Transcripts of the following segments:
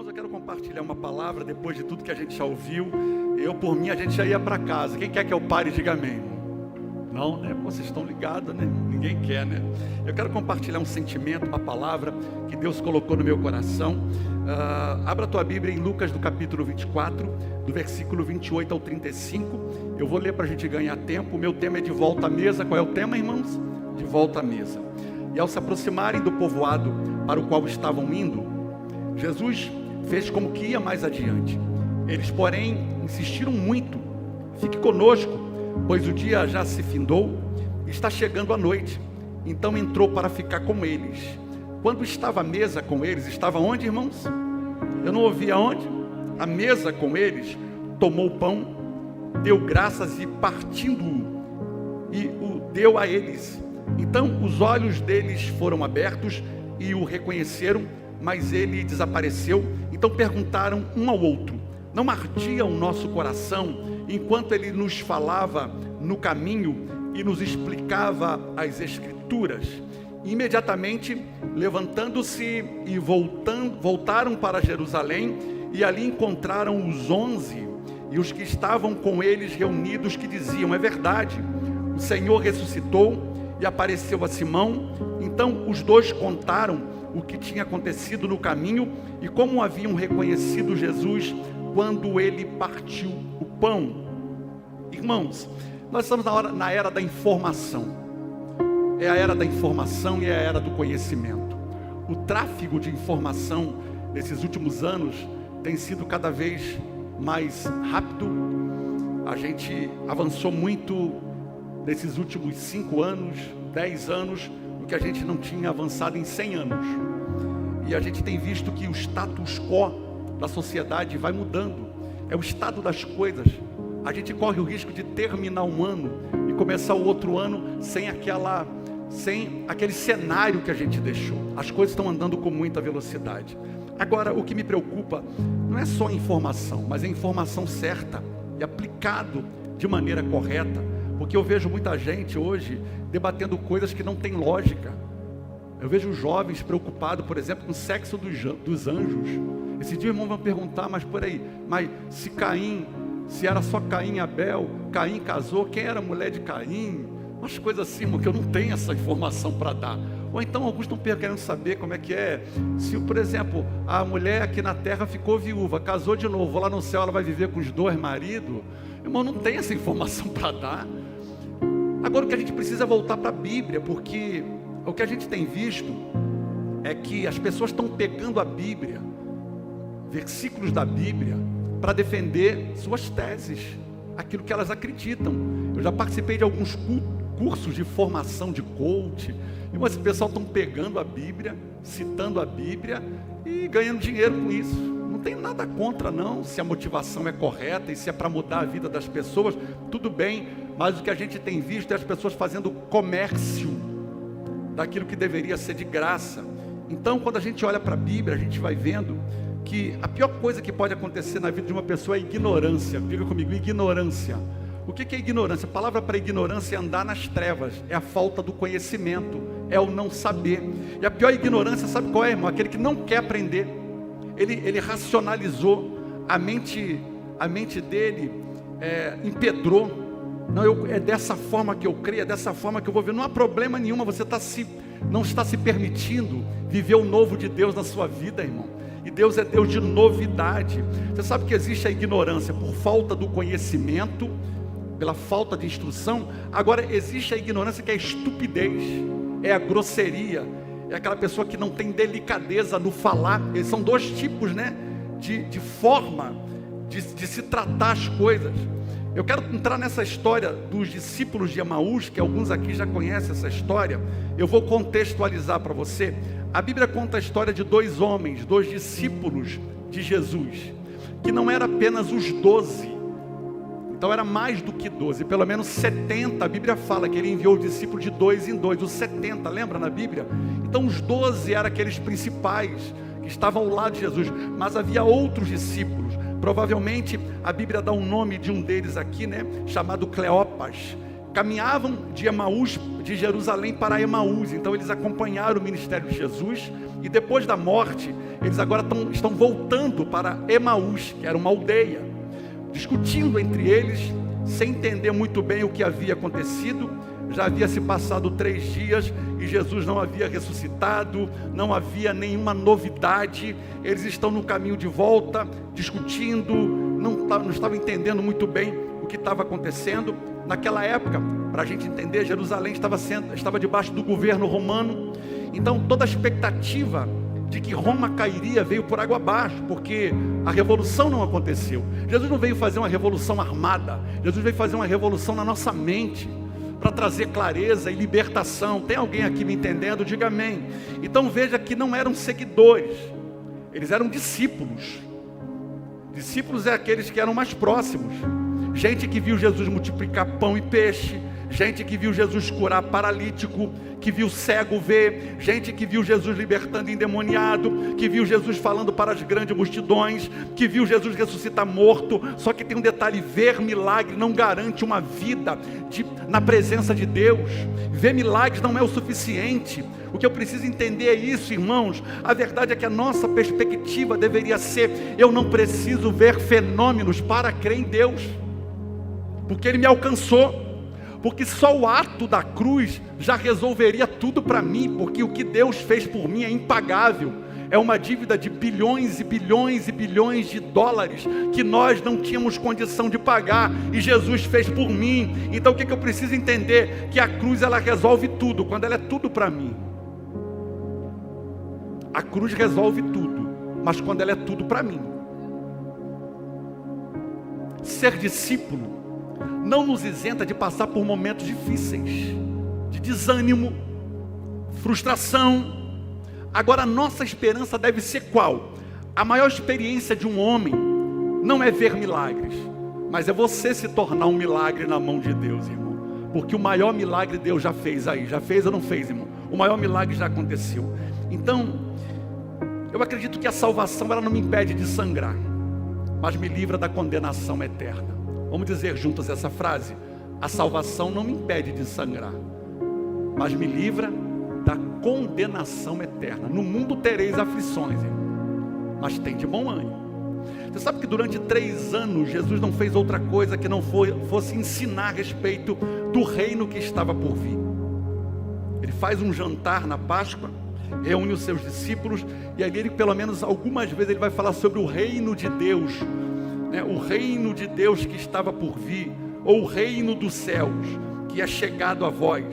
Irmãos, eu quero compartilhar uma palavra depois de tudo que a gente já ouviu. Eu, por mim, a gente já ia para casa. Quem quer que eu pare, diga amém, irmão. Não, né? Vocês estão ligados, né? Ninguém quer, né? Eu quero compartilhar um sentimento, uma palavra que Deus colocou no meu coração. Abra a tua Bíblia em Lucas, do capítulo 24, do versículo 28 ao 35. Eu vou ler para a gente ganhar tempo. O meu tema é de volta à mesa. Qual é o tema, irmãos? De volta à mesa. E ao se aproximarem do povoado para o qual estavam indo, Jesus fez como que ia mais adiante. Eles, porém, insistiram muito: fique conosco, pois o dia já se findou e está chegando a noite. Então entrou para ficar com eles. Quando estava à mesa com eles, estava onde, irmãos? Eu não ouvi aonde? À mesa com eles, tomou o pão, deu graças e partindo-o, e o deu a eles. Então os olhos deles foram abertos e o reconheceram, mas ele desapareceu. Então perguntaram um ao outro: não ardia o nosso coração enquanto ele nos falava no caminho e nos explicava as Escrituras? Imediatamente, levantando-se e voltaram para Jerusalém, e ali encontraram os 11 e os que estavam com eles reunidos, que diziam: é verdade, o Senhor ressuscitou e apareceu a Simão. Então os dois contaram o que tinha acontecido no caminho e como haviam reconhecido Jesus quando ele partiu o pão. Irmãos, nós estamos na era da informação. É a era da informação e é a era do conhecimento. O tráfego de informação nesses últimos anos tem sido cada vez mais rápido. A gente avançou muito nesses últimos 5 anos, 10 anos, o que a gente não tinha avançado em 100 anos. E a gente tem visto que o status quo da sociedade vai mudando. É o estado das coisas. A gente corre o risco de terminar um ano e começar o outro ano sem aquele cenário que a gente deixou. As coisas estão andando com muita velocidade. Agora, o que me preocupa não é só a informação, mas a informação certa e aplicado de maneira correta. Porque eu vejo muita gente hoje debatendo coisas que não têm lógica. Eu vejo jovens preocupados, por exemplo, com o sexo dos anjos. Esse dia, irmão, vão perguntar: mas por aí, mas se era só Caim e Abel, Caim casou, quem era a mulher de Caim? Umas coisas assim, irmão, que eu não tenho essa informação para dar. Ou então alguns estão querendo saber como é que é. Se, por exemplo, a mulher aqui na terra ficou viúva, casou de novo, lá no céu ela vai viver com os 2 maridos. Irmão, não tem essa informação para dar. Agora o que a gente precisa é voltar para a Bíblia, porque o que a gente tem visto é que as pessoas estão pegando a Bíblia, versículos da Bíblia, para defender suas teses, aquilo que elas acreditam. Eu já participei de alguns cursos de formação de coach, e esse pessoal estão pegando a Bíblia, citando a Bíblia e ganhando dinheiro com isso. Não tem nada contra não, se a motivação é correta e se é para mudar a vida das pessoas, tudo bem, mas o que a gente tem visto é as pessoas fazendo comércio daquilo que deveria ser de graça. Então, quando a gente olha para a Bíblia, a gente vai vendo que a pior coisa que pode acontecer na vida de uma pessoa é ignorância. Diga comigo: ignorância. O que é ignorância? A palavra para ignorância é andar nas trevas, é a falta do conhecimento, é o não saber. E a pior ignorância, sabe qual é, irmão? Aquele que não quer aprender. Ele racionalizou, a mente dele empedrou. Não, é dessa forma que eu creio, é dessa forma que eu vou ver. Não há problema nenhum, você não está se permitindo viver o novo de Deus na sua vida, irmão. E Deus é Deus de novidade. Você sabe que existe a ignorância por falta do conhecimento, pela falta de instrução. Agora existe a ignorância, que é a estupidez, é a grosseria, é aquela pessoa que não tem delicadeza no falar. Eles são 2 tipos, né, de forma de se tratar as coisas. Eu quero entrar nessa história dos discípulos de Emaús, que alguns aqui já conhecem essa história. Eu vou contextualizar para você. A Bíblia conta a história de 2 homens, 2 discípulos de Jesus, que não eram apenas os 12, então era mais do que 12, pelo menos 70, a Bíblia fala que ele enviou os discípulos de 2 em 2, os 70, lembra na Bíblia? Então os 12 eram aqueles principais, que estavam ao lado de Jesus, mas havia outros discípulos. Provavelmente a Bíblia dá um nome de um deles aqui, né, chamado Cleopas. Caminhavam de Emaús, de Jerusalém para Emaús. Então eles acompanharam o ministério de Jesus, E depois da morte, eles agora estão voltando para Emaús, que era uma aldeia, discutindo entre eles, sem entender muito bem o que havia acontecido. Já havia se passado 3 dias e Jesus não havia ressuscitado, não havia nenhuma novidade. Eles estão no caminho de volta, discutindo, não estavam entendendo muito bem o que estava acontecendo. Naquela época, para a gente entender, Jerusalém estava debaixo do governo romano. Então toda a expectativa de que Roma cairia veio por água abaixo, porque a revolução não aconteceu. Jesus não veio fazer uma revolução armada, Jesus veio fazer uma revolução na nossa mente, para trazer clareza e libertação. Tem alguém aqui me entendendo? Diga amém. Então veja que não eram seguidores, eles eram discípulos. Discípulos é aqueles que eram mais próximos. Gente que viu Jesus multiplicar pão e peixe, gente que viu Jesus curar paralítico, que viu cego ver, gente que viu Jesus libertando endemoniado, que viu Jesus falando para as grandes multidões, que viu Jesus ressuscitar morto. Só que tem um detalhe: ver milagre não garante uma vida na presença de Deus. Ver milagres não é o suficiente. O que eu preciso entender é isso, irmãos. A verdade é que a nossa perspectiva deveria ser: eu não preciso ver fenômenos para crer em Deus, porque Ele me alcançou. Porque só o ato da cruz já resolveria tudo para mim, porque o que Deus fez por mim é impagável. É uma dívida de bilhões e bilhões e bilhões de dólares que nós não tínhamos condição de pagar, e Jesus fez por mim. Então o que eu preciso entender? Que a cruz, ela resolve tudo, quando ela é tudo para mim. A cruz resolve tudo, mas quando ela é tudo para mim. Ser discípulo não nos isenta de passar por momentos difíceis, de desânimo, frustração. Agora a nossa esperança deve ser qual? A maior experiência de um homem não é ver milagres, mas é você se tornar um milagre na mão de Deus, irmão. Porque o maior milagre Deus já fez aí. Já fez ou não fez, irmão? O maior milagre já aconteceu. Então, eu acredito que a salvação, ela não me impede de sangrar, mas me livra da condenação eterna. Vamos dizer juntos essa frase: a salvação não me impede de sangrar, mas me livra da condenação eterna. No mundo tereis aflições, irmão, mas tem de bom ânimo. Você sabe que durante 3 anos Jesus não fez outra coisa que não fosse ensinar a respeito do reino que estava por vir. Ele faz um jantar na Páscoa, reúne os seus discípulos, e ali ele, pelo menos algumas vezes, ele vai falar sobre o reino de Deus, o reino de Deus que estava por vir, ou o reino dos céus que é chegado a vós.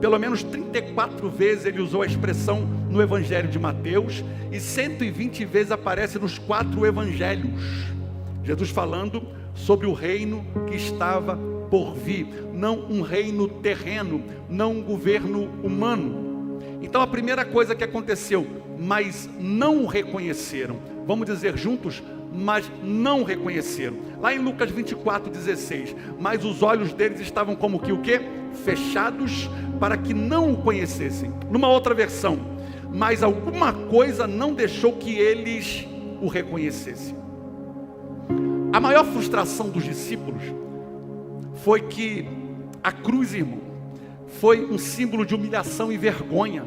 Pelo menos 34 vezes ele usou a expressão no Evangelho de Mateus, e 120 vezes aparece nos 4 evangelhos, Jesus falando sobre o reino que estava por vir. Não um reino terreno, não um governo humano. Então a primeira coisa que aconteceu: mas não o reconheceram. Vamos dizer juntos: mas não reconheceram. Lá em Lucas 24:16, mas os olhos deles estavam como que o quê? Fechados, para que não o conhecessem. Numa outra versão: mas alguma coisa não deixou que eles o reconhecessem. A maior frustração dos discípulos foi que a cruz, irmão, foi um símbolo de humilhação e vergonha.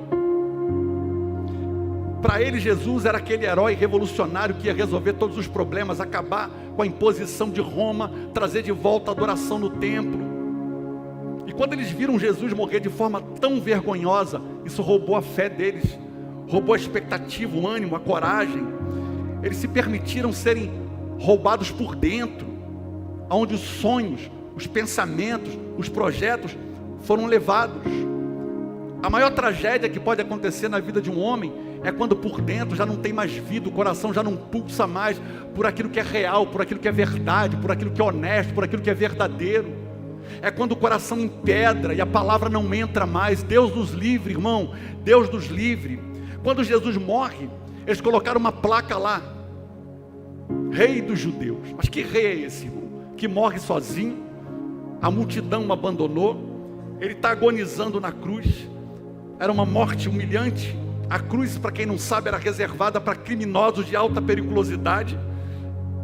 Para ele, Jesus era aquele herói revolucionário que ia resolver todos os problemas, acabar com a imposição de Roma, trazer de volta a adoração no templo. E quando eles viram Jesus morrer de forma tão vergonhosa, isso roubou a fé deles, roubou a expectativa, o ânimo, a coragem. Eles se permitiram serem roubados por dentro, onde os sonhos, os pensamentos, os projetos foram levados. A maior tragédia que pode acontecer na vida de um homem é quando por dentro já não tem mais vida, o coração já não pulsa mais por aquilo que é real, por aquilo que é verdade, por aquilo que é honesto, por aquilo que é verdadeiro. É quando o coração empedra e a palavra não entra mais. Deus nos livre, irmão, Deus nos livre. Quando Jesus morre, eles colocaram uma placa lá: Rei dos Judeus. Mas que rei é esse, irmão? Que morre sozinho, a multidão o abandonou, ele está agonizando na cruz. Era uma morte humilhante. A cruz, para quem não sabe, era reservada para criminosos de alta periculosidade,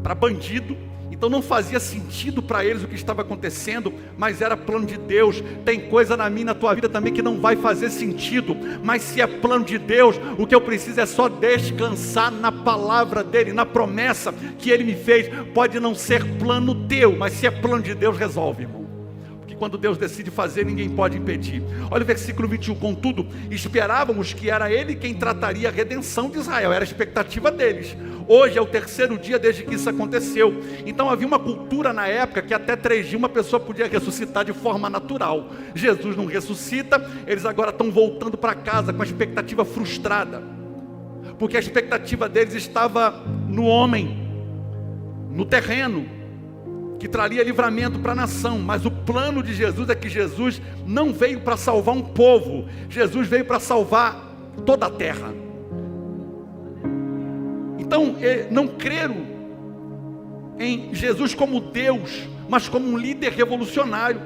para bandido. Então não fazia sentido para eles o que estava acontecendo, mas era plano de Deus. Tem coisa na minha e na tua vida também que não vai fazer sentido, mas se é plano de Deus, o que eu preciso é só descansar na palavra dele, na promessa que ele me fez. Pode não ser plano teu, mas se é plano de Deus, resolve, irmão. Porque quando Deus decide fazer, ninguém pode impedir. Olha o versículo 21, contudo, esperávamos que era ele quem trataria a redenção de Israel, era a expectativa deles. Hoje é o terceiro dia desde que isso aconteceu. Então havia uma cultura na época que até 3 dias uma pessoa podia ressuscitar de forma natural. Jesus não ressuscita, eles agora estão voltando para casa com a expectativa frustrada, porque a expectativa deles estava no homem, no terreno, que traria livramento para a nação. Mas o plano de Jesus é que Jesus não veio para salvar um povo, Jesus veio para salvar toda a terra. Então, não creram em Jesus como Deus, mas como um líder revolucionário.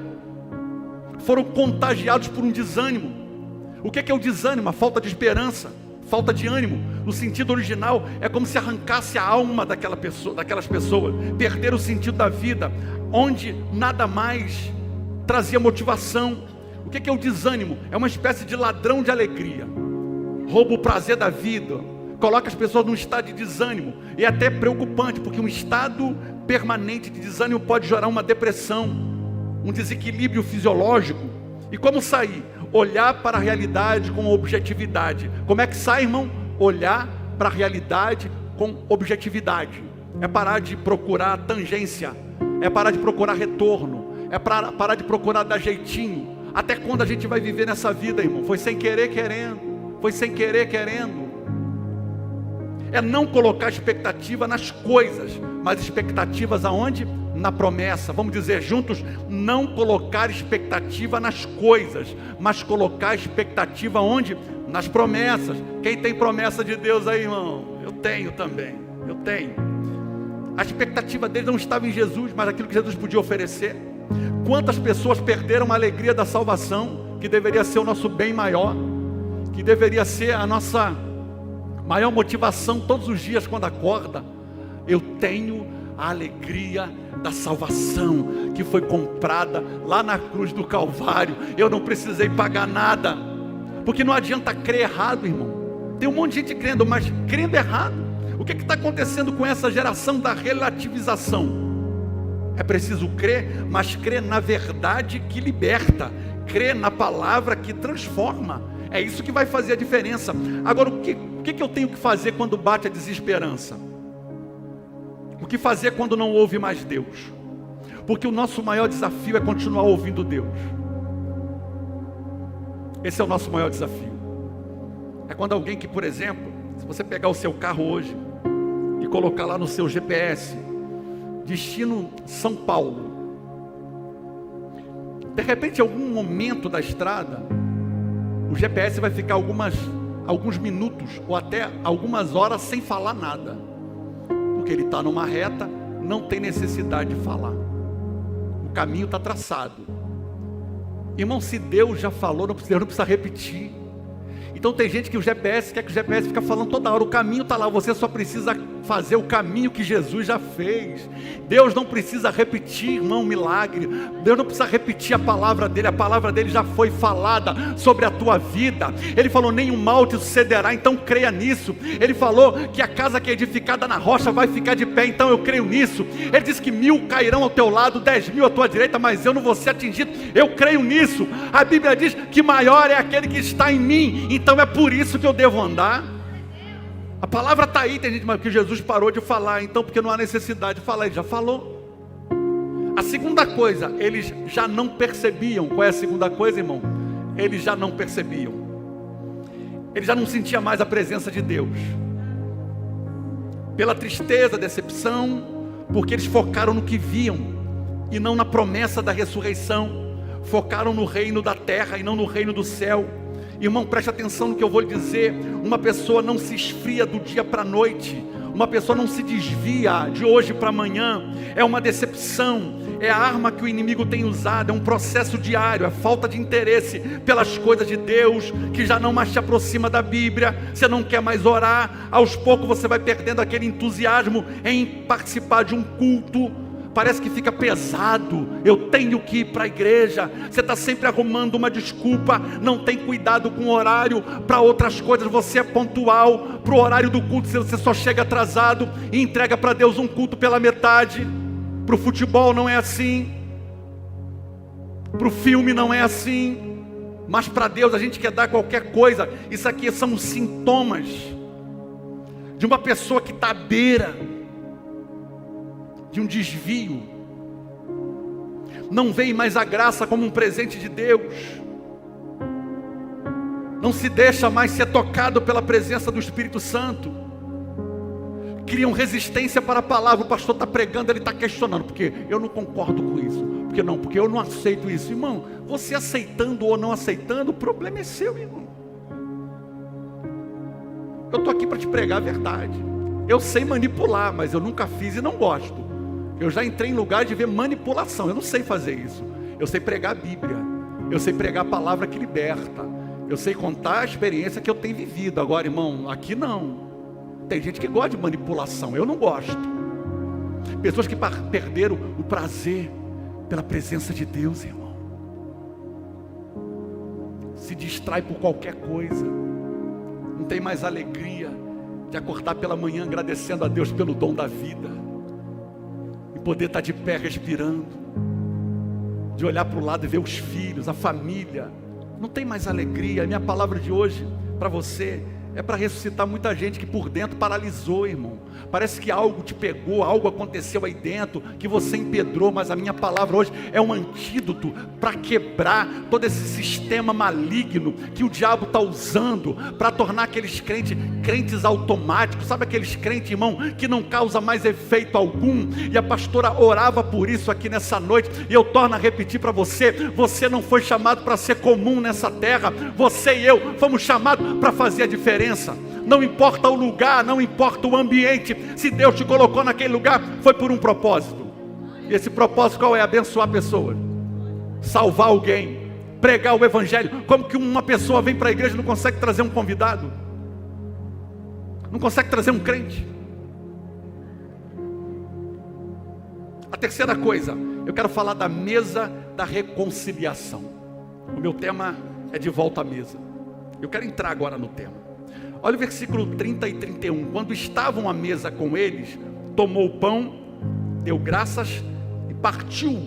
Foram contagiados por um desânimo. O que é o desânimo? A falta de esperança, falta de ânimo. No sentido original, é como se arrancasse a alma daquelas pessoas, perder o sentido da vida, onde nada mais trazia motivação. O que é o desânimo? É uma espécie de ladrão de alegria, rouba o prazer da vida, coloca as pessoas num estado de desânimo. E é até preocupante, porque um estado permanente de desânimo pode gerar uma depressão, um desequilíbrio fisiológico. E como sair? Olhar para a realidade com objetividade. Como é que sai, irmão? Olhar para a realidade com objetividade. É parar de procurar tangência, é parar de procurar retorno, é parar de procurar dar jeitinho. Até quando a gente vai viver nessa vida, irmão? Foi sem querer querendo, foi sem querer querendo. É não colocar expectativa nas coisas, mas expectativas aonde? Na promessa. Vamos dizer juntos: não colocar expectativa nas coisas, mas colocar expectativa onde? Nas promessas. Quem tem promessa de Deus aí, irmão? Eu tenho também, eu tenho. A expectativa deles não estava em Jesus, mas aquilo que Jesus podia oferecer. Quantas pessoas perderam a alegria da salvação, que deveria ser o nosso bem maior, que deveria ser a nossa maior motivação todos os dias quando acorda? Eu tenho a alegria da salvação, que foi comprada lá na cruz do Calvário. Eu não precisei pagar nada, porque não adianta crer errado, irmão. Tem um monte de gente crendo, mas crendo errado. O que está acontecendo com essa geração da relativização? É preciso crer, mas crer na verdade que liberta, crer na palavra que transforma. É isso que vai fazer a diferença. Agora, o que eu tenho que fazer quando bate a desesperança? O que fazer quando não ouve mais Deus? Porque o nosso maior desafio é continuar ouvindo Deus. Esse é o nosso maior desafio. É quando alguém que, por exemplo, se você pegar o seu carro hoje e colocar lá no seu GPS, destino São Paulo, de repente, em algum momento da estrada, o GPS vai ficar alguns minutos ou até algumas horas sem falar nada, porque ele está numa reta, não tem necessidade de falar, o caminho está traçado. Irmão, se Deus já falou, Deus não precisa repetir. Então tem gente que o GPS quer que o GPS fica falando toda hora, o caminho está lá, você só precisa fazer o caminho que Jesus já fez. Deus não precisa repetir, irmão, milagre. Deus não precisa repetir a palavra dele já foi falada sobre a tua vida. Ele falou: nenhum mal te sucederá, então creia nisso. Ele falou que a casa que é edificada na rocha vai ficar de pé, então eu creio nisso. Ele disse que 1000 cairão ao teu lado, 10.000 à tua direita, mas eu não vou ser atingido. Eu creio nisso. A Bíblia diz que maior é aquele que está em mim, então é por isso que eu devo andar. A palavra está aí. Tem gente, mas que Jesus parou de falar, então porque não há necessidade de falar. Ele já falou. A segunda coisa, eles já não percebiam. Qual é a segunda coisa, irmão? Eles já não percebiam. Eles já não sentiam mais a presença de Deus, pela tristeza, decepção, porque eles focaram no que viam e não na promessa da ressurreição. Focaram no reino da terra e não no reino do céu. Irmão, preste atenção no que eu vou lhe dizer. Uma pessoa não se esfria do dia para a noite. Uma pessoa não se desvia de hoje para amanhã. É uma decepção. É a arma que o inimigo tem usado. É um processo diário. É falta de interesse pelas coisas de Deus, que já não mais te aproxima da Bíblia. Você não quer mais orar. Aos poucos você vai perdendo aquele entusiasmo em participar de um culto. parece que fica pesado. Eu tenho que ir para a igreja. Você está sempre arrumando uma desculpa, não tem cuidado com o horário. Para outras coisas você é pontual, para o horário do culto você só chega atrasado e entrega para Deus um culto pela metade. Para o futebol não é assim, para o filme não é assim, mas para Deus a gente quer dar qualquer coisa. Isso aqui são os sintomas de uma pessoa que está à beira de um desvio. Não vê mais a graça como um presente de Deus, não se deixa mais ser tocado pela presença do Espírito Santo, criam resistência para a palavra. O pastor está pregando, ele está questionando, porque eu não concordo com isso, porque eu não aceito isso. Irmão, você aceitando ou não aceitando, o problema é seu, irmão. Eu estou aqui para te pregar a verdade. Eu sei manipular, mas eu nunca fiz e não gosto. Eu já entrei em lugar de ver manipulação, eu não sei fazer isso. Eu sei pregar a Bíblia, eu sei pregar a palavra que liberta, eu sei contar a experiência que eu tenho vivido. Agora, irmão, aqui não. Tem gente que gosta de manipulação, eu não gosto. Pessoas que perderam o prazer pela presença de Deus, irmão. Se distrai por qualquer coisa. Não tem mais alegria de acordar pela manhã agradecendo a Deus pelo dom da vida, e poder estar de pé respirando, de olhar para o lado e ver os filhos, a família. Não tem mais alegria. A minha palavra de hoje para você é para ressuscitar muita gente que por dentro paralisou, irmão. Parece que algo te pegou, algo aconteceu aí dentro, que você empedrou. Mas a minha palavra hoje é um antídoto para quebrar todo esse sistema maligno que o diabo está usando para tornar aqueles crentes automáticos. Sabe aqueles crentes, irmão, que não causa mais efeito algum? E a pastora orava por isso aqui nessa noite, e eu torno a repetir para você: você não foi chamado para ser comum nessa terra. Você e eu fomos chamados para fazer a diferença. Não importa o lugar, não importa o ambiente. Se Deus te colocou naquele lugar, foi por um propósito. E esse propósito qual é? Abençoar pessoas, salvar alguém, pregar o evangelho. Como que uma pessoa vem para a igreja e não consegue trazer um convidado? Não consegue trazer um crente? A terceira coisa, eu quero falar da mesa da reconciliação. O meu tema é de volta à mesa. Eu quero entrar agora no tema. Olha o versículo 30 e 31. Quando estavam à mesa com eles, tomou o pão, deu graças e partiu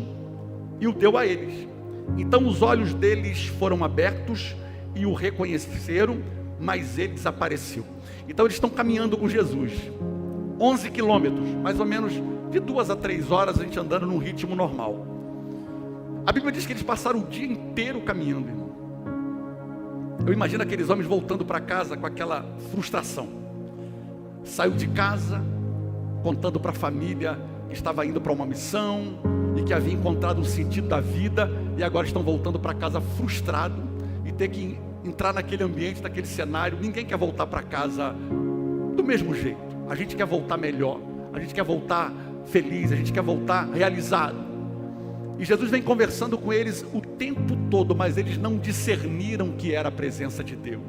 e o deu a eles. Então os olhos deles foram abertos e o reconheceram, mas ele desapareceu. Então eles estão caminhando com Jesus 11 quilômetros, mais ou menos de 2 a 3 horas, a gente andando num ritmo normal. A Bíblia diz que eles passaram o dia inteiro caminhando, irmão. Eu imagino aqueles homens voltando para casa com aquela frustração. Saiu de casa contando para a família que estava indo para uma missão e que havia encontrado um sentido da vida, e agora estão voltando para casa frustrado e ter que entrar naquele ambiente, naquele cenário. Ninguém quer voltar para casa do mesmo jeito. A gente quer voltar melhor, a gente quer voltar feliz, a gente quer voltar realizado. E Jesus vem conversando com eles o tempo todo, mas eles não discerniram que era a presença de Deus.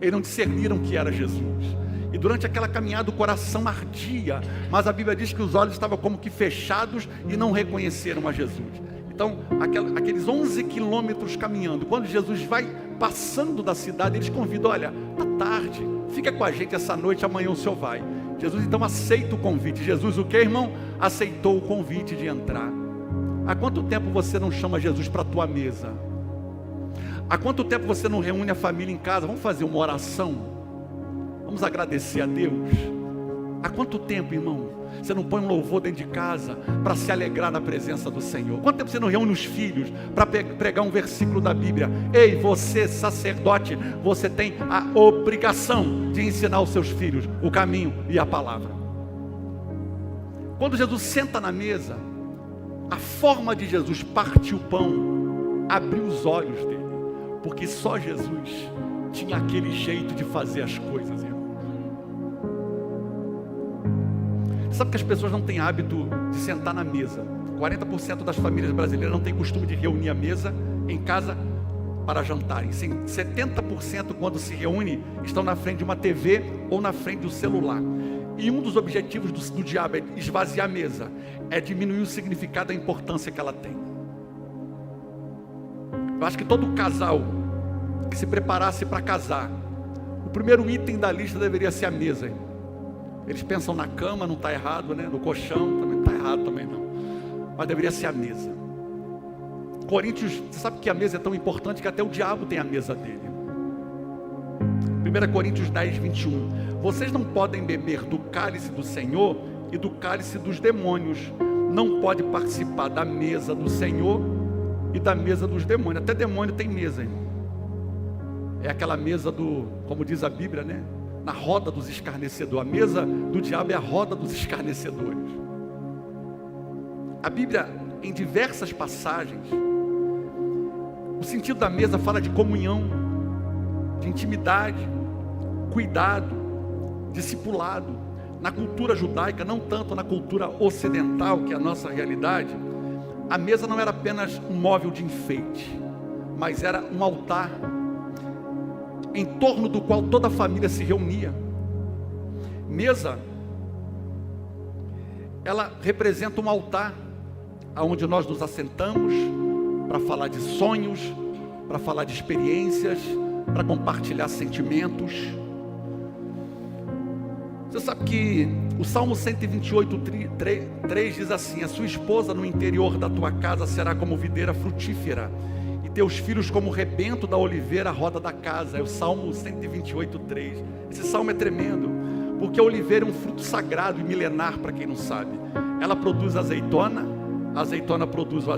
Eles não discerniram que era Jesus. E durante aquela caminhada o coração ardia, mas a Bíblia diz que os olhos estavam como que fechados e não reconheceram a Jesus. Então, aqueles 11 quilômetros caminhando, quando Jesus vai passando da cidade, eles convidam: olha, está tarde, fica com a gente essa noite, amanhã o senhor vai. Jesus então aceita o convite. Jesus o que, irmão? Aceitou o convite de entrar. Há quanto tempo você não chama Jesus para a tua mesa? Há quanto tempo você não reúne a família em casa? Vamos fazer uma oração? Vamos agradecer a Deus? Há quanto tempo, irmão, você não põe um louvor dentro de casa para se alegrar na presença do Senhor? Quanto tempo você não reúne os filhos para pregar um versículo da Bíblia? Ei, você sacerdote, você tem a obrigação de ensinar aos seus filhos o caminho e a palavra. Quando Jesus senta na mesa, a forma de Jesus partir o pão abriu os olhos dele, porque só Jesus tinha aquele jeito de fazer as coisas, irmão. Sabe que as pessoas não têm hábito de sentar na mesa? 40% das famílias brasileiras não têm costume de reunir a mesa em casa para jantarem. 70% quando se reúne estão na frente de uma TV ou na frente do celular. E um dos objetivos do diabo é esvaziar a mesa, é diminuir o significado e a importância que ela tem. Eu acho que todo casal que se preparasse para casar, o primeiro item da lista deveria ser a mesa. Eles pensam na cama, não está errado, né? No colchão também não está errado também não. Mas deveria ser a mesa. Coríntios, você sabe que a mesa é tão importante que até o diabo tem a mesa dele. 1 Coríntios 10, 21. Vocês não podem beber do cálice do Senhor e do cálice dos demônios. Não pode participar da mesa do Senhor e da mesa dos demônios. Até demônio tem mesa, irmão. É aquela mesa como diz a Bíblia, né? Na roda dos escarnecedores. A mesa do diabo é a roda dos escarnecedores. A Bíblia, em diversas passagens, o sentido da mesa fala de comunhão, de intimidade, cuidado, discipulado. Na cultura judaica, não tanto na cultura ocidental, que é a nossa realidade, a mesa não era apenas um móvel de enfeite, mas era um altar em torno do qual toda a família se reunia. Mesa, ela representa um altar aonde nós nos assentamos para falar de sonhos, para falar de experiências, para compartilhar sentimentos. Você sabe que o Salmo 128, 3 diz assim: a sua esposa no interior da tua casa será como videira frutífera, e teus filhos como o rebento da oliveira à roda da casa. É o Salmo 128, 3. Esse salmo é tremendo, porque a oliveira é um fruto sagrado e milenar, para quem não sabe. Ela produz azeitona, a azeitona produz o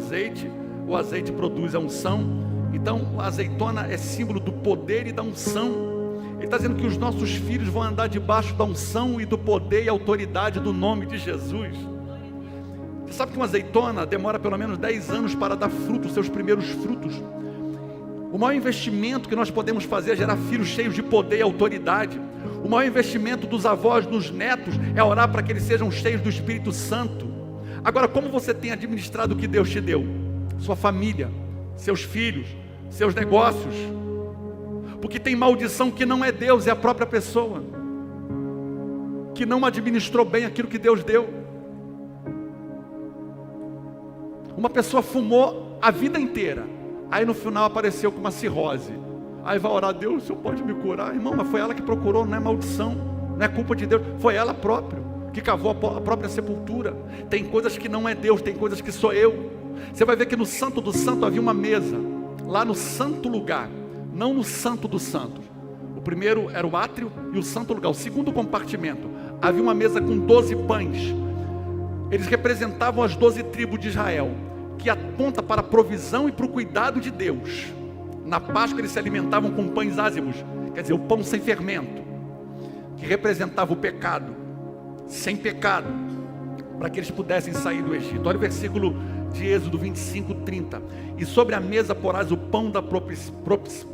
azeite produz a unção. Então a azeitona é símbolo do poder e da unção. Ele está dizendo que os nossos filhos vão andar debaixo da unção e do poder e autoridade do nome de Jesus. Você sabe que uma azeitona demora pelo menos 10 anos para dar fruto, seus primeiros frutos. O maior investimento que nós podemos fazer é gerar filhos cheios de poder e autoridade. O maior investimento dos avós nos netos é orar para que eles sejam cheios do Espírito Santo. Agora, como você tem administrado o que Deus te deu? Sua família, seus filhos, seus negócios. Porque tem maldição que não é Deus, é a própria pessoa que não administrou bem aquilo que Deus deu. Uma pessoa fumou a vida inteira, aí no final apareceu com uma cirrose. Aí vai orar: Deus, o Senhor pode me curar? Irmão, mas foi ela que procurou, não é maldição, não é culpa de Deus, foi ela própria que cavou a própria sepultura. Tem coisas que não é Deus, tem coisas que sou eu. Você vai ver que no Santo do Santo havia uma mesa, lá no santo lugar, não no Santo dos Santos. O primeiro era o átrio e o santo lugar. O segundo compartimento, havia uma mesa com 12 pães. Eles representavam as 12 tribos de Israel, que aponta para a provisão e para o cuidado de Deus. Na Páscoa eles se alimentavam com pães ázimos, quer dizer, o pão sem fermento, que representava o pecado, sem pecado, para que eles pudessem sair do Egito. Olha o versículo de Êxodo 25, 30. E sobre a mesa porás o pão da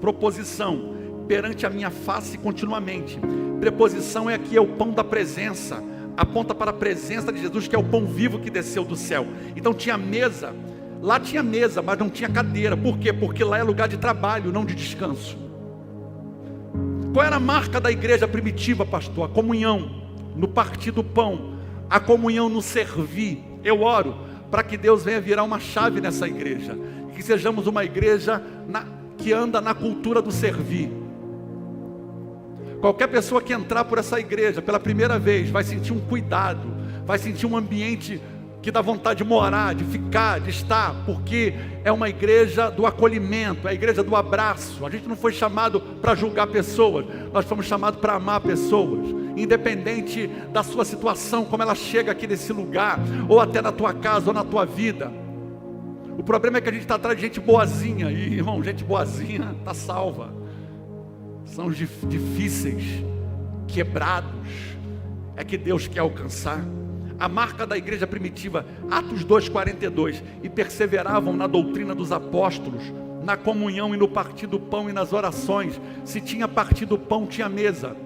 proposição, perante a minha face continuamente. Preposição é aqui, é o pão da presença, aponta para a presença de Jesus, que é o pão vivo que desceu do céu. Então tinha mesa, lá tinha mesa, mas não tinha cadeira. Por quê? Porque lá é lugar de trabalho, não de descanso. Qual era a marca da igreja primitiva, pastor? A comunhão, no partir do pão, a comunhão no servir. Eu oro para que Deus venha virar uma chave nessa igreja, e que sejamos uma igreja que anda na cultura do servir. Qualquer pessoa que entrar por essa igreja pela primeira vez vai sentir um cuidado, vai sentir um ambiente que dá vontade de morar, de ficar, de estar, porque é uma igreja do acolhimento, é a igreja do abraço. A gente não foi chamado para julgar pessoas, nós fomos chamados para amar pessoas, independente da sua situação, como ela chega aqui nesse lugar, ou até na tua casa, ou na tua vida. O problema é que a gente está atrás de gente boazinha, e irmão, gente boazinha está salva. São os difíceis, quebrados, é que Deus quer alcançar. A marca da igreja primitiva, Atos 2,42, e perseveravam na doutrina dos apóstolos, na comunhão e no partir do pão e nas orações. Se tinha partido o pão, tinha mesa.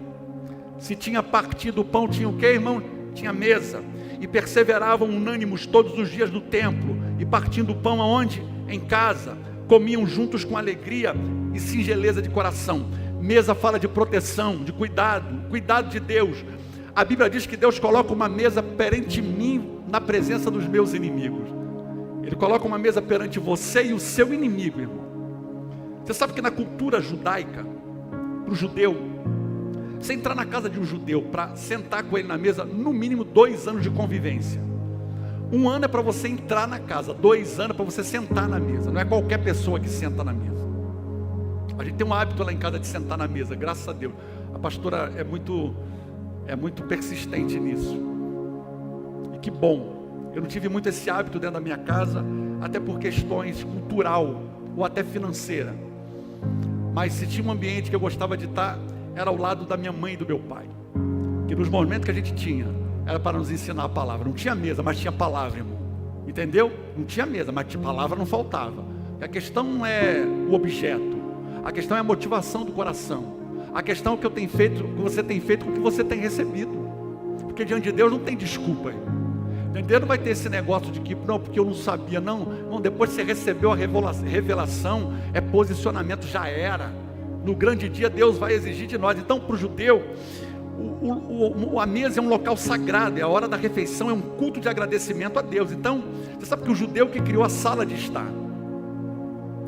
Se tinha partido o pão, tinha o quê, irmão? Tinha mesa. E perseveravam unânimes todos os dias no templo, e partindo o pão aonde? Em casa. Comiam juntos com alegria e singeleza de coração. Mesa fala de proteção, de cuidado, cuidado de Deus. A Bíblia diz que Deus coloca uma mesa perante mim na presença dos meus inimigos. Ele coloca uma mesa perante você e o seu inimigo, irmão. Você sabe que na cultura judaica, para o judeu, você entrar na casa de um judeu para sentar com ele na mesa, no mínimo 2 anos de convivência. 1 ano é para você entrar na casa, 2 anos é para você sentar na mesa. Não é qualquer pessoa que senta na mesa. A gente tem um hábito lá em casa de sentar na mesa, graças a Deus. A pastora é muito persistente nisso. E que bom. Eu não tive muito esse hábito dentro da minha casa, até por questões cultural ou até financeira. Mas se tinha um ambiente que eu gostava de estar, era ao lado da minha mãe e do meu pai. Que nos momentos que a gente tinha, era para nos ensinar a palavra. Não tinha mesa, mas tinha palavra, irmão. Entendeu? Não tinha mesa, mas tinha palavra, não faltava. A questão não é o objeto. A questão é a motivação do coração. A questão é o que eu tenho feito, o que você tem feito com o que você tem recebido. Porque diante de Deus não tem desculpa, irmão. Deus não vai ter esse negócio de que, não, porque eu não sabia, não. Não, depois que você recebeu a revelação, é posicionamento, já era. No grande dia Deus vai exigir de nós. Então para o judeu, a mesa é um local sagrado, é a hora da refeição, é um culto de agradecimento a Deus. Então, você sabe que o judeu que criou a sala de estar,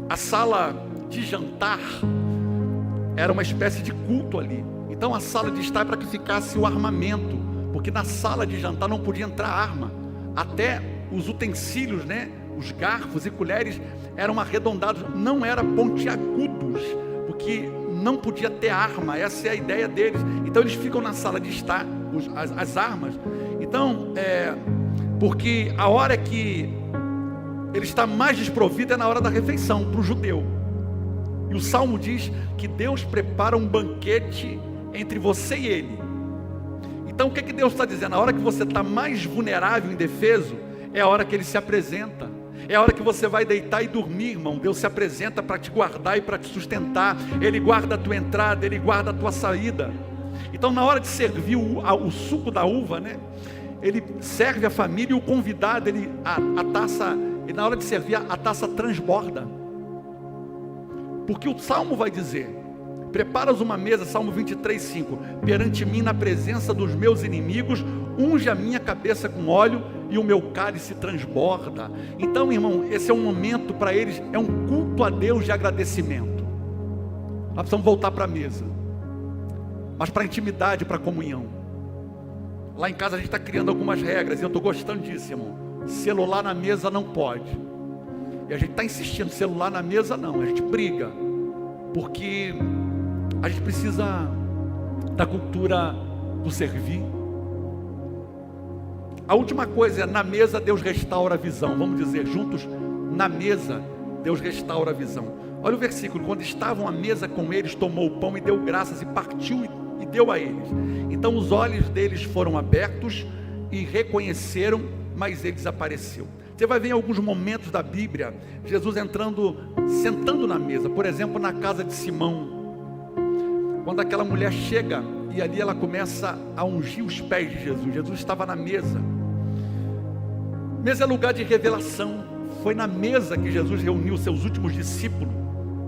a sala de jantar, era uma espécie de culto ali. Então a sala de estar é para que ficasse o armamento, porque na sala de jantar não podia entrar arma. Até os utensílios, né, os garfos e colheres eram arredondados, não eram pontiagudos, porque não podia ter arma. Essa é a ideia deles. Então eles ficam na sala de estar, as armas. Então, porque a hora que ele está mais desprovido é na hora da refeição, para o judeu. E o Salmo diz que Deus prepara um banquete entre você e ele. Então o que Deus está dizendo? A hora que você está mais vulnerável, indefeso, é a hora que Ele se apresenta. É a hora que você vai deitar e dormir, irmão. Deus se apresenta para te guardar e para te sustentar. Ele guarda a tua entrada, Ele guarda a tua saída. Então na hora de servir o suco da uva, né, Ele serve a família e o convidado, a taça, e na hora de servir a taça transborda. Porque o Salmo vai dizer: preparas uma mesa, Salmo 23:5, perante mim na presença dos meus inimigos, unge a minha cabeça com óleo e o meu cálice transborda. Então, irmão, esse é um momento para eles, é um culto a Deus de agradecimento. Nós precisamos voltar para a mesa, mas para a intimidade, para a comunhão. Lá em casa a gente está criando algumas regras, e eu estou gostando disso, irmão. Celular na mesa não pode. E a gente está insistindo, celular na mesa não, a gente briga, porque a gente precisa da cultura do servir. A última coisa é, na mesa Deus restaura a visão. Vamos dizer juntos, na mesa Deus restaura a visão. Olha o versículo: quando estavam à mesa com eles, tomou o pão e deu graças, e partiu e deu a eles. Então os olhos deles foram abertos e reconheceram, mas ele desapareceu. Você vai ver em alguns momentos da Bíblia, Jesus sentando na mesa. Por exemplo, na casa de Simão, quando aquela mulher chega e ali ela começa a ungir os pés de Jesus. Jesus estava na mesa. Mesa é lugar de revelação. Foi na mesa que Jesus reuniu seus últimos discípulos.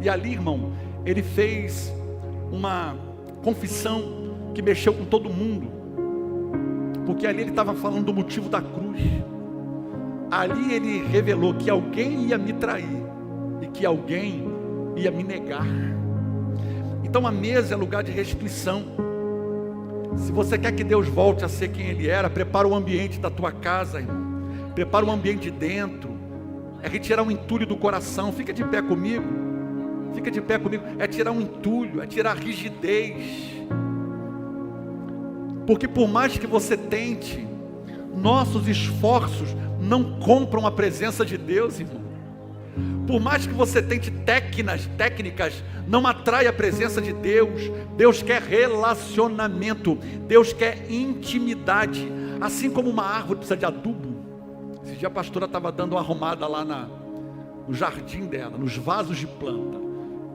E ali, irmão, ele fez uma confissão que mexeu com todo mundo. Porque ali ele estava falando do motivo da cruz. Ali ele revelou que alguém ia me trair e que alguém ia me negar. Então a mesa é lugar de restituição. Se você quer que Deus volte a ser quem Ele era, prepara o ambiente da tua casa, irmão. Prepara o ambiente de dentro. É retirar um entulho do coração. Fica de pé comigo. Fica de pé comigo. É tirar um entulho, é tirar a rigidez. Porque por mais que você tente, nossos esforços não compram a presença de Deus, irmão. Por mais que você tente técnicas, não atrai a presença de Deus. Deus quer relacionamento, Deus quer intimidade. Assim como uma árvore precisa de adubo. Esse dia a pastora estava dando uma arrumada lá no jardim dela, nos vasos de planta.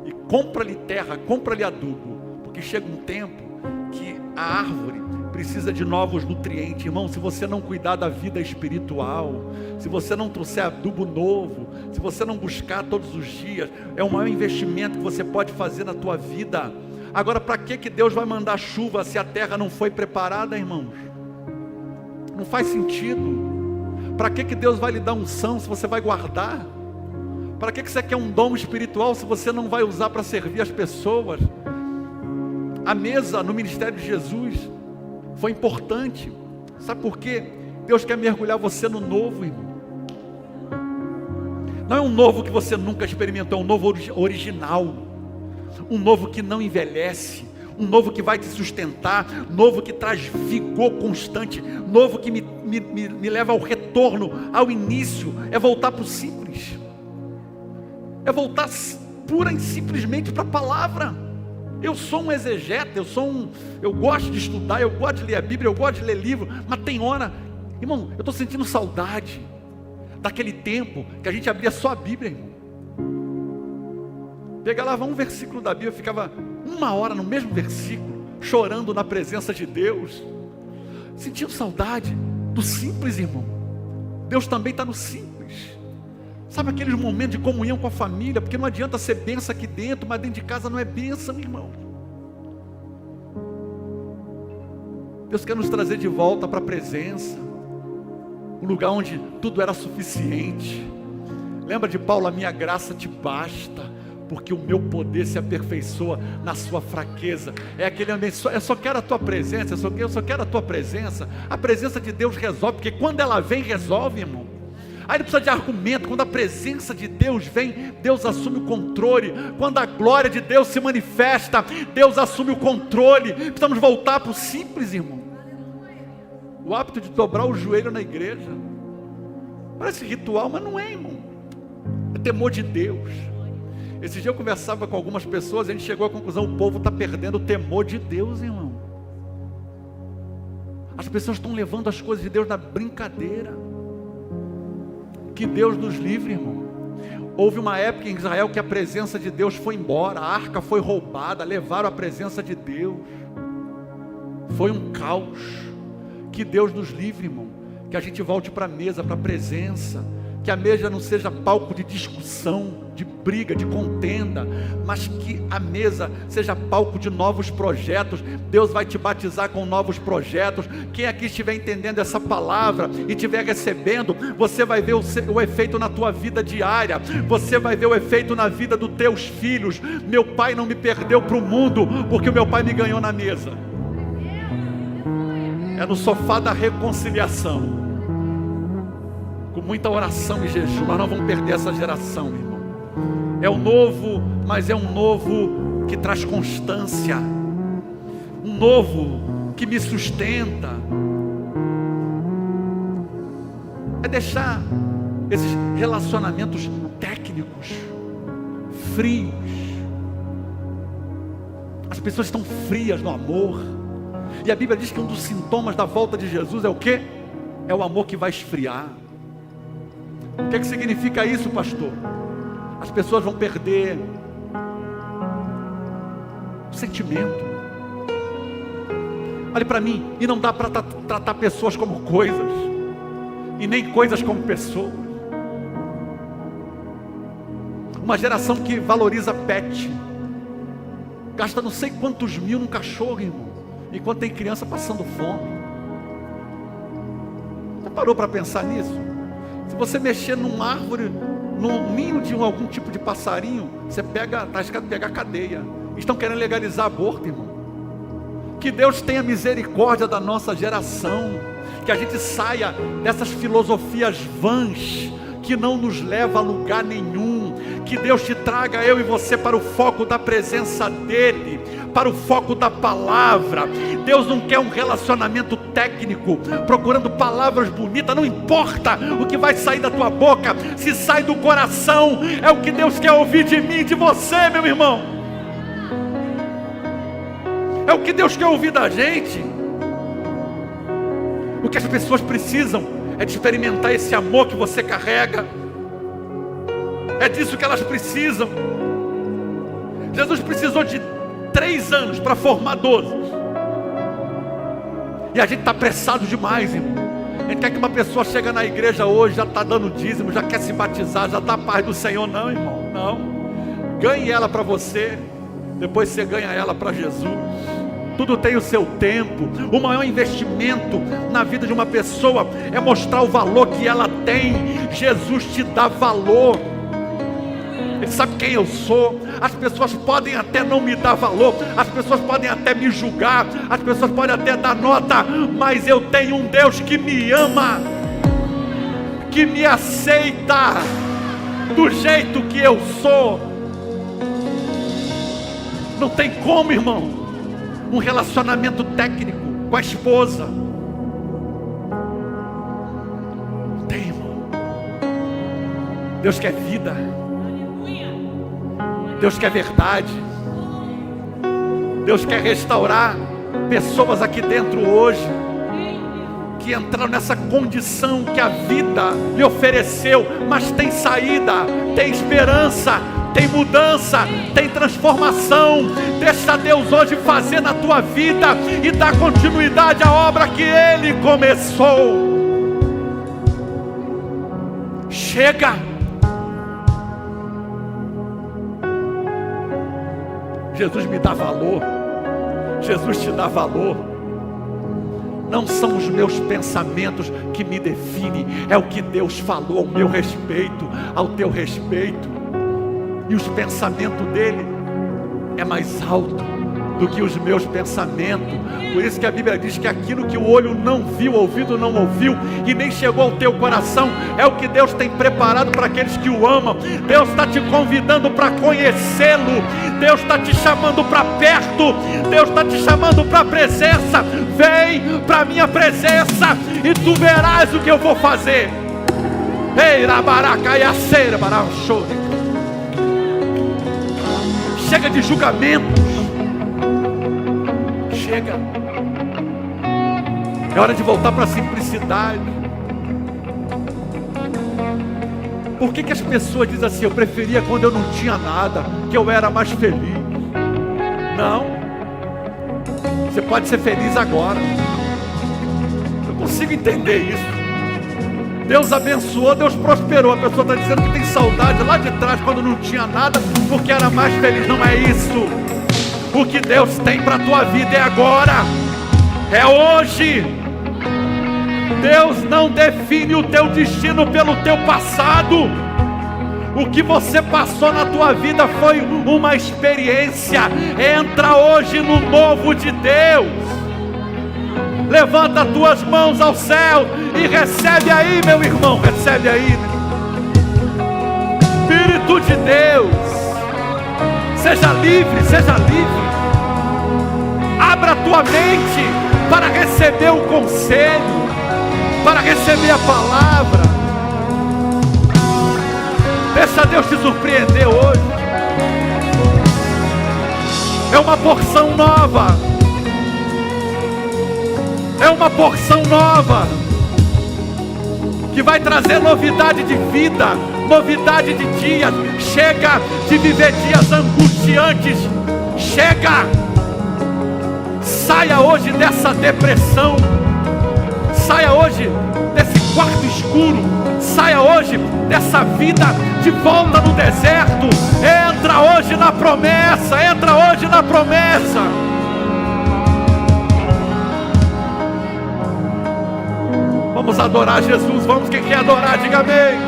E compra-lhe terra, compra-lhe adubo, porque chega um tempo que a árvore precisa de novos nutrientes. Irmão, se você não cuidar da vida espiritual, se você não trouxer adubo novo, se você não buscar todos os dias, é o maior investimento que você pode fazer na tua vida. Agora, para que Deus vai mandar chuva se a terra não foi preparada, irmãos? Não faz sentido. Para que Deus vai lhe dar unção se você vai guardar? Para que você quer um dom espiritual se você não vai usar para servir as pessoas? A mesa no ministério de Jesus foi importante. Sabe por quê? Deus quer mergulhar você no novo, irmão. Não é um novo que você nunca experimentou, é um novo original. Um novo que não envelhece. Um novo que vai te sustentar. Novo que traz vigor constante. Novo que me leva ao retorno, ao início. É voltar para o simples. É voltar pura e simplesmente para a palavra. Eu sou um exegeta, eu gosto de estudar, eu gosto de ler a Bíblia, eu gosto de ler livro, mas tem hora, irmão, eu estou sentindo saudade daquele tempo que a gente abria só a Bíblia, irmão. Pegava um versículo da Bíblia, ficava 1 hora no mesmo versículo, chorando na presença de Deus, sentindo saudade do simples, irmão. Deus também está no simples. Sabe aqueles momentos de comunhão com a família? Porque não adianta ser bênção aqui dentro, mas dentro de casa não é bênção, irmão. Deus quer nos trazer de volta para a presença, um lugar onde tudo era suficiente. Lembra de Paulo? A minha graça te basta, porque o meu poder se aperfeiçoa na sua fraqueza. É aquele ambiente, eu só quero a tua presença, eu só quero a tua presença. A presença de Deus resolve, porque quando ela vem, resolve, irmão. Aí não precisa de argumento. Quando a presença de Deus vem, Deus assume o controle. Quando a glória de Deus se manifesta, Deus assume o controle. Precisamos voltar para o simples, irmão. O hábito de dobrar o joelho na igreja parece ritual, mas não é, irmão. É temor de Deus. Esse dia eu conversava com algumas pessoas, a gente chegou à conclusão: o povo está perdendo o temor de Deus, irmão. As pessoas estão levando as coisas de Deus na brincadeira. Que Deus nos livre, irmão. Houve uma época em Israel que a presença de Deus foi embora, a arca foi roubada, levaram a presença de Deus. Foi um caos. Que Deus nos livre, irmão. Que a gente volte para a mesa, para a presença. Que a mesa não seja palco de discussão, de briga, de contenda, mas que a mesa seja palco de novos projetos. Deus vai te batizar com novos projetos. Quem aqui estiver entendendo essa palavra e estiver recebendo, você vai ver o efeito na tua vida diária. Você vai ver o efeito na vida dos teus filhos. Meu pai não me perdeu para o mundo, porque o meu pai me ganhou na mesa. É no sofá da reconciliação. Com muita oração e jejum, nós não vamos perder essa geração, irmão. É o novo, mas é um novo que traz constância. Um novo que me sustenta. É deixar esses relacionamentos técnicos, frios. As pessoas estão frias no amor. E a Bíblia diz que um dos sintomas da volta de Jesus é o quê? É o amor que vai esfriar. O que significa isso, pastor? As pessoas vão perder o sentimento. Olhe para mim, e não dá para tratar pessoas como coisas, e nem coisas como pessoas. Uma geração que valoriza pet, gasta não sei quantos mil num cachorro, irmão, enquanto tem criança passando fome. Já parou para pensar nisso? Se você mexer numa árvore, num ninho de algum tipo de passarinho, você pega, está escrito pegar cadeia. Estão querendo legalizar aborto, irmão. Que Deus tenha misericórdia da nossa geração. Que a gente saia dessas filosofias vãs que não nos leva a lugar nenhum. Que Deus te traga, eu e você, para o foco da presença dEle, para o foco da palavra. Deus não quer um relacionamento técnico, procurando palavras bonitas. Não importa o que vai sair da tua boca, se sai do coração, é o que Deus quer ouvir de mim e de você, meu irmão. É o que Deus quer ouvir da gente. O que as pessoas precisam é de experimentar esse amor que você carrega. É disso que elas precisam. Jesus precisou de 3 anos para formar 12. E a gente está apressado demais, irmão. A gente quer que uma pessoa chegue na igreja hoje, já está dando dízimo, já quer se batizar, já está a paz do Senhor. Não, irmão, não. Ganhe ela para você. depois você ganha ela para Jesus. Tudo tem o seu tempo. O maior investimento na vida de uma pessoa é mostrar o valor que ela tem. Jesus te dá valor. Ele sabe quem eu sou. As pessoas podem até não me dar valor, as pessoas podem até me julgar, as pessoas podem até dar nota, mas eu tenho um Deus que me ama, que me aceita do jeito que eu sou. Não tem como, irmão, um relacionamento técnico com a esposa. Não tem, irmão. Deus quer vida. Deus quer verdade. Deus quer restaurar pessoas aqui dentro hoje que entraram nessa condição que a vida lhe ofereceu, mas tem saída, tem esperança, tem mudança, tem transformação. Deixa Deus hoje fazer na tua vida e dar continuidade à obra que Ele começou. Chega. Jesus me dá valor. Jesus te dá valor. Não são os meus pensamentos que me definem, é o que Deus falou ao meu respeito, ao teu respeito. E os pensamentos dele é mais alto do que os meus pensamentos. Por isso que a Bíblia diz que aquilo que o olho não viu, o ouvido não ouviu e nem chegou ao teu coração, é o que Deus tem preparado para aqueles que o amam. Deus está te convidando para conhecê-lo. Deus está te chamando para perto. Deus está te chamando para a presença. Vem para a minha presença e tu verás o que eu vou fazer. Ei, rabaracaiaceira, barachore. Chega de julgamentos. Chega. É hora de voltar para a simplicidade. Por que as pessoas dizem assim: eu preferia quando eu não tinha nada, que eu era mais feliz? Não. Você pode ser feliz agora. Eu consigo entender isso. Deus abençoou, Deus prosperou. A pessoa está dizendo que tem saudade lá de trás, quando não tinha nada, porque era mais feliz. Não é isso. O que Deus tem para a tua vida é agora, é hoje. Deus não define o teu destino pelo teu passado. O que você passou na tua vida foi uma experiência. Entra hoje no novo de Deus. Levanta as tuas mãos ao céu e recebe aí, meu irmão, recebe aí. Espírito de Deus, seja livre, seja livre. Abra a tua mente para receber o conselho, para receber a palavra. Deixa Deus te surpreender hoje. É uma porção nova. É uma porção nova que vai trazer novidade de vida, novidade de dias. Chega de viver dias angustiantes. Chega. Saia hoje dessa depressão. Saia hoje desse quarto escuro. Saia hoje dessa vida de volta no deserto. Entra hoje na promessa. Entra hoje na promessa. Vamos adorar Jesus. Vamos, quem quer adorar, diga amém.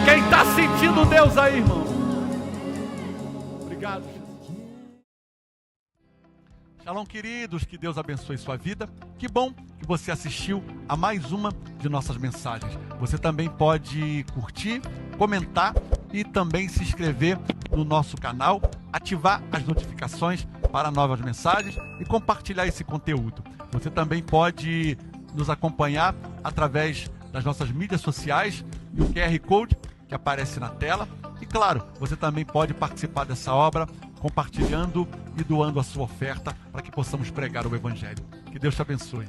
Quem está sentindo Deus aí, irmão? Obrigado, Jesus. Shalom, queridos, que Deus abençoe sua vida. Que bom que você assistiu a mais uma de nossas mensagens. Você também pode curtir, comentar e também se inscrever no nosso canal, ativar as notificações para novas mensagens e compartilhar esse conteúdo. Você também pode nos acompanhar através das nossas mídias sociais e o QR Code que aparece na tela. E claro, você também pode participar dessa obra compartilhando e doando a sua oferta para que possamos pregar o Evangelho. Que Deus te abençoe.